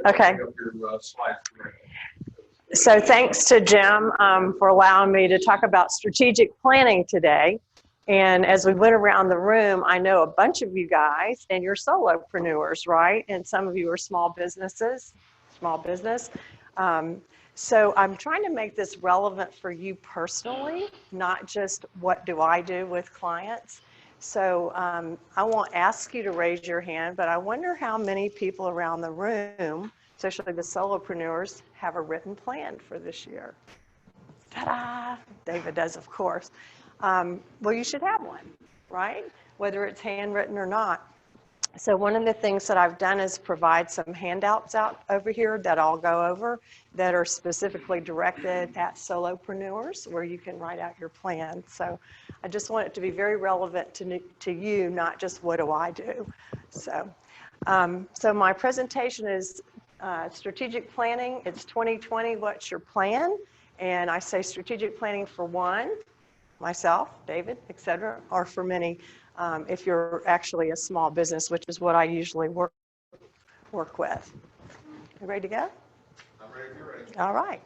Okay. So thanks to Jim for allowing me to talk about strategic planning today. And as we went around the room, I know a bunch of you guys and you're solopreneurs, right? And some of you are small business. So I'm trying to make this relevant for you personally, not just what do I do with clients. So I won't ask you to raise your hand, but I wonder how many people around the room, especially the solopreneurs, have a written plan for this year. Ta-da! David does, of course. Well, you should have one, right? Whether it's handwritten or not. So one of the things that I've done is provide some handouts out over here that I'll go over that are specifically directed at solopreneurs where you can write out your plan. So I just want it to be very relevant to you, not just what do I do. So my presentation is strategic planning. It's 2020, what's your plan? And I say strategic planning for one, myself, David, et cetera, or for many, if you're actually a small business, which is what I usually work with. You ready to go? I'm ready to be ready. All right.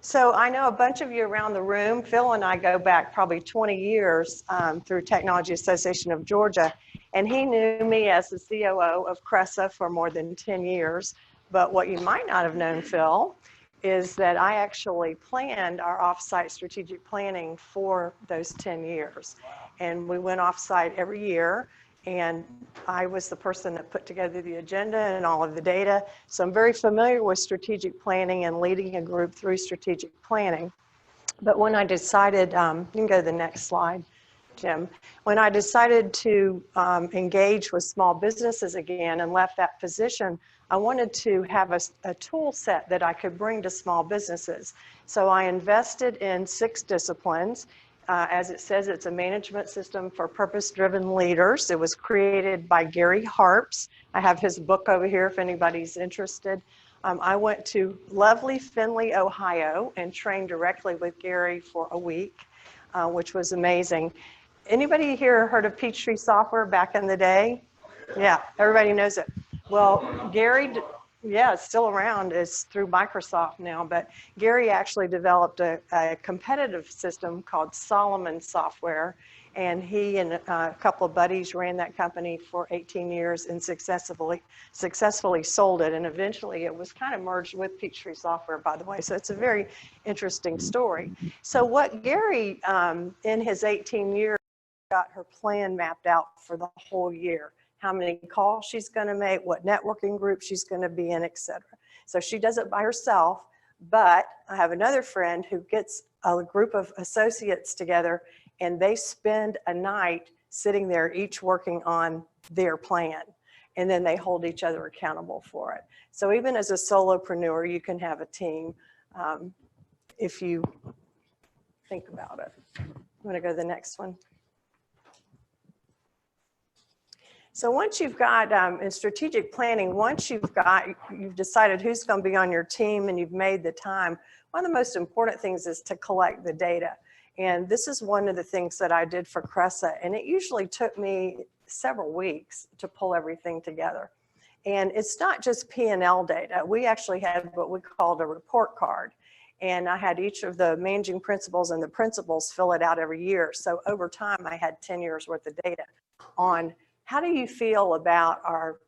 So I know a bunch of you around the room. Phil and I go back probably 20 years through Technology Association of Georgia, and he knew me as the COO of Cressa for more than 10 years. But what you might not have known, Phil, is that I actually planned our offsite strategic planning for those 10 years. And we went offsite every year, and I was the person that put together the agenda and all of the data. So I'm very familiar with strategic planning and leading a group through strategic planning. But when I decided, you can go to the next slide, Jim. When I decided to engage with small businesses again and left that position, I wanted to have a tool set that I could bring to small businesses. So I invested in 6 disciplines. As it says, it's a management system for purpose-driven leaders. It was created by Gary Harps. I have his book over here if anybody's interested. I went to lovely Findlay, Ohio, and trained directly with Gary for a week, which was amazing. Anybody here heard of Peachtree Software back in the day? Yeah, everybody knows it. Well, Gary, yeah, it's still around. It's through Microsoft now, but Gary actually developed a competitive system called Solomon Software, and he and a couple of buddies ran that company for 18 years and successfully sold it, and eventually it was kind of merged with Peachtree Software, by the way, so it's a very interesting story. So what Gary, in his 18 years, got her plan mapped out for the whole year. How many calls she's going to make, what networking group she's going to be in, etc. So she does it by herself, but I have another friend who gets a group of associates together and they spend a night sitting there, each working on their plan. And then they hold each other accountable for it. So even as a solopreneur, you can have a team if you think about it. I'm going to go to the next one. So once you've got, in strategic planning, once you've decided who's going to be on your team and you've made the time, one of the most important things is to collect the data. And this is one of the things that I did for Cressa, and it usually took me several weeks to pull everything together. And it's not just P&L data. We actually had what we called a report card. And I had each of the managing principals and the principals fill it out every year. So over time, I had 10 years worth of data on how do you feel about our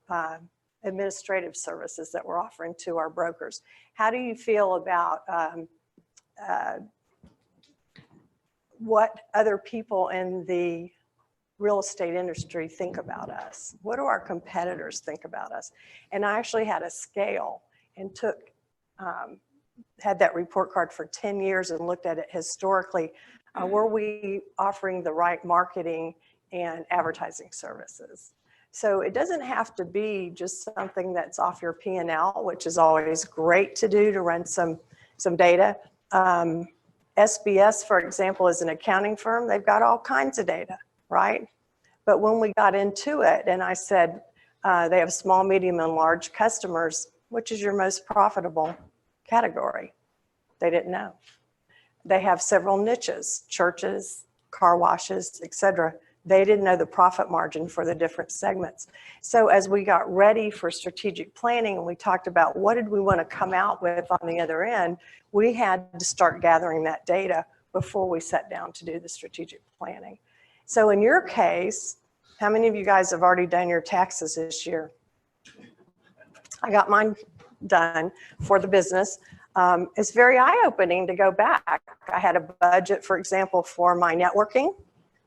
administrative services that we're offering to our brokers? How do you feel about what other people in the real estate industry think about us? What do our competitors think about us? And I actually had a scale and had that report card for 10 years and looked at it historically. Were we offering the right marketing and advertising services? So it doesn't have to be just something that's off your P&L, which is always great to do to run some data. SBS, for example, is an accounting firm. They've got all kinds of data, right? But when we got into it and I said, they have small, medium, and large customers, which is your most profitable category? They didn't know. They have several niches, churches, car washes, etc. They didn't know the profit margin for the different segments. So as we got ready for strategic planning and we talked about what did we want to come out with on the other end, we had to start gathering that data before we sat down to do the strategic planning. So in your case, how many of you guys have already done your taxes this year? I got mine done for the business. It's very eye-opening to go back. I had a budget, for example, for my networking.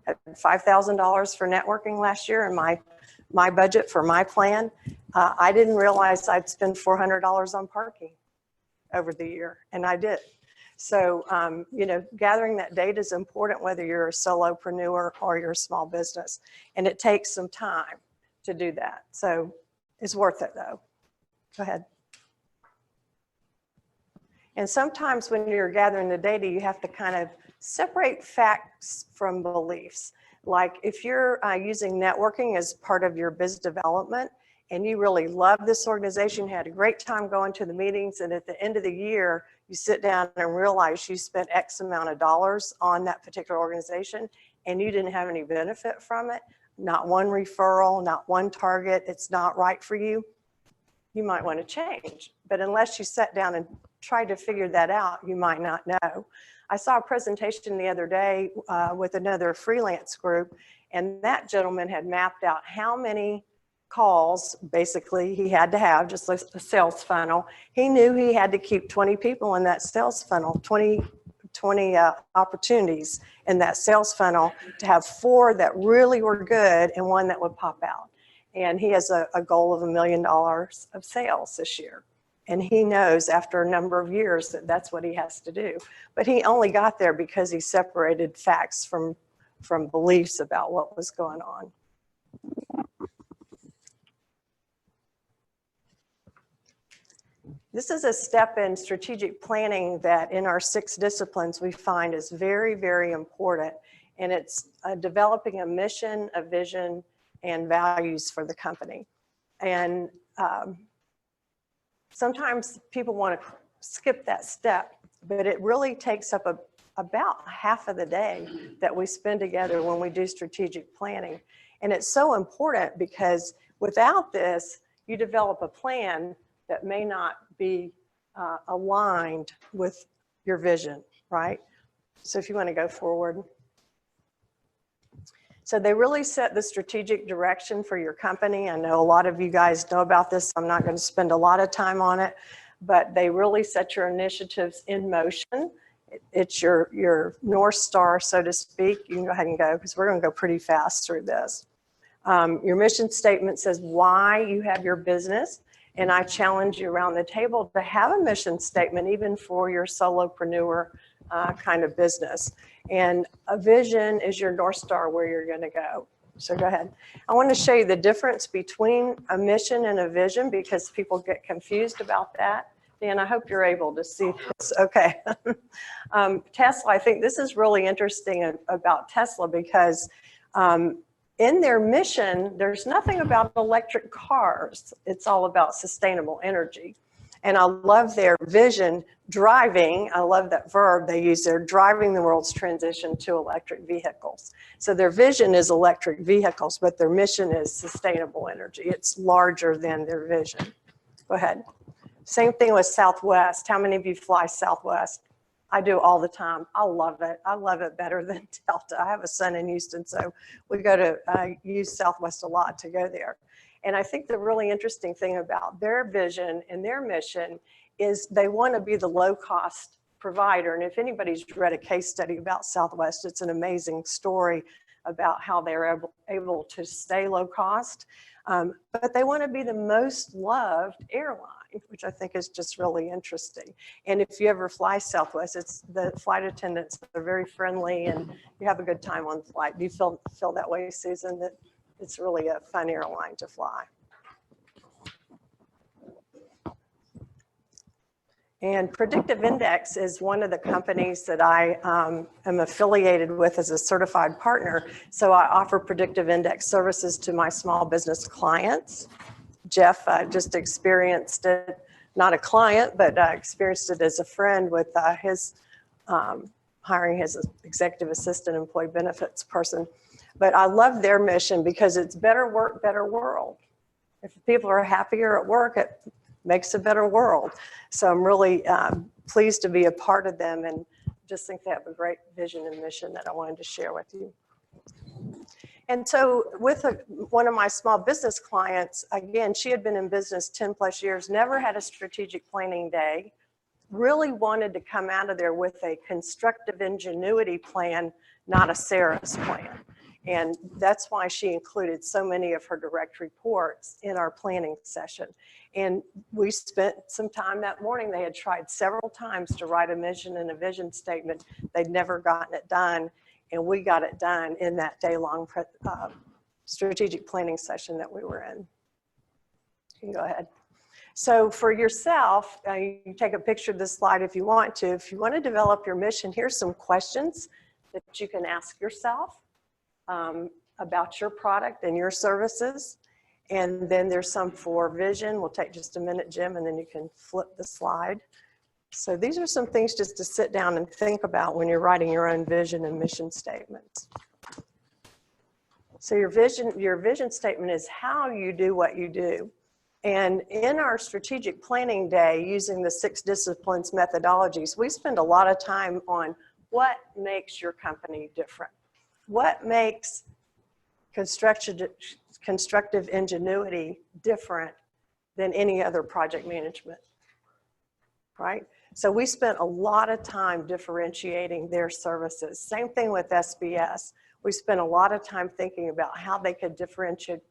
I had $5,000 for networking last year in my budget for my plan. I didn't realize I'd spend $400 on parking over the year, and I did. So, you know, gathering that data is important whether you're a solopreneur or you're a small business, and it takes some time to do that. So it's worth it though. Go ahead. And sometimes when you're gathering the data, you have to kind of separate facts from beliefs. Like if you're using networking as part of your business development and you really love this organization, had a great time going to the meetings, and at the end of the year, you sit down and realize you spent X amount of dollars on that particular organization and you didn't have any benefit from it, not one referral, not one target, it's not right for you, you might want to change. But unless you sat down and tried to figure that out, you might not know. I saw a presentation the other day with another freelance group, and that gentleman had mapped out how many calls basically he had to have, just like a sales funnel. He knew he had to keep 20 people in that sales funnel, 20 opportunities in that sales funnel to have 4 that really were good and 1 that would pop out. And he has a goal of $1 million of sales this year. And he knows after a number of years that that's what he has to do. But he only got there because he separated facts from beliefs about what was going on. This is a step in strategic planning that in our 6 disciplines we find is very, very important. And it's developing a mission, a vision, and values for the company. And sometimes people want to skip that step, but it really takes up about half of the day that we spend together when we do strategic planning. And it's so important because without this, you develop a plan that may not be aligned with your vision, right? So if you want to go forward. So they really set the strategic direction for your company. I know a lot of you guys know about this. I'm not going to spend a lot of time on it, but they really set your initiatives in motion. It's your North Star, so to speak. You can go ahead and go because we're going to go pretty fast through this. Your mission statement says why you have your business. And I challenge you around the table to have a mission statement, even for your solopreneur kind of business. And a vision is your North Star where you're going to go. So go ahead. I want to show you the difference between a mission and a vision because people get confused about that. Dan, I hope you're able to see this. Okay. Tesla, I think this is really interesting about Tesla because in their mission, there's nothing about electric cars. It's all about sustainable energy. And I love their vision, driving. I love that verb they use there, driving the world's transition to electric vehicles. So their vision is electric vehicles, but their mission is sustainable energy. It's larger than their vision. Go ahead. Same thing with Southwest. How many of you fly Southwest? I do all the time. I love it. I love it better than Delta. I have a son in Houston, so we go to use Southwest a lot to go there. And I think the really interesting thing about their vision and their mission is they want to be the low-cost provider. And if anybody's read a case study about Southwest, it's an amazing story about how they're able to stay low cost. But they want to be the most loved airline, which I think is just really interesting. And if you ever fly Southwest, it's the flight attendants are very friendly and you have a good time on the flight. Do you feel that way, Susan, that it's really a fun airline to fly? And Predictive Index is one of the companies that I am affiliated with as a certified partner. So I offer Predictive Index services to my small business clients. Jeff just experienced it, not a client, but experienced it as a friend with his hiring his executive assistant employee benefits person. But I love their mission because it's better work, better world. If people are happier at work, it makes a better world. So I'm really pleased to be a part of them, and just think they have a great vision and mission that I wanted to share with you. And so with one of my small business clients, again, she had been in business 10 plus years, never had a strategic planning day, really wanted to come out of there with a constructive ingenuity plan, not a Sarah's plan. And that's why she included so many of her direct reports in our planning session. And we spent some time that morning. They had tried several times to write a mission and a vision statement. They'd never gotten it done. And we got it done in that day-long strategic planning session that we were in. You can go ahead. So for yourself, you can take a picture of this slide if you want to. If you want to develop your mission, here's some questions that you can ask yourself about your product and your services. And then there's some for vision. We'll take just a minute, Jim, and then you can flip the slide. So these are some things just to sit down and think about when you're writing your own vision and mission statements. So your vision statement is how you do what you do. And in our strategic planning day, using the 6 disciplines methodologies, we spend a lot of time on what makes your company different. What makes constructive ingenuity different than any other project management, right? So we spent a lot of time differentiating their services. Same thing with SBS. We spent a lot of time thinking about how they could differentiate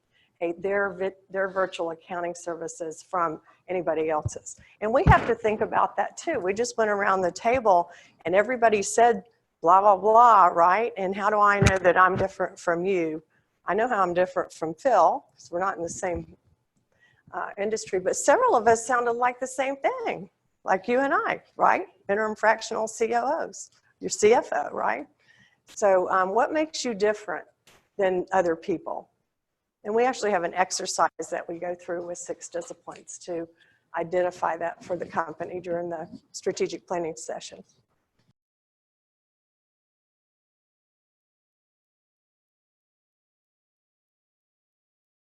their virtual accounting services from anybody else's. And we have to think about that too. We just went around the table and everybody said blah, blah, blah, right? And how do I know that I'm different from you? I know how I'm different from Phil, because we're not in the same industry, but several of us sounded like the same thing, like you and I, right? Interim fractional COOs, your CFO, right? So what makes you different than other people? And we actually have an exercise that we go through with 6 disciplines to identify that for the company during the strategic planning session.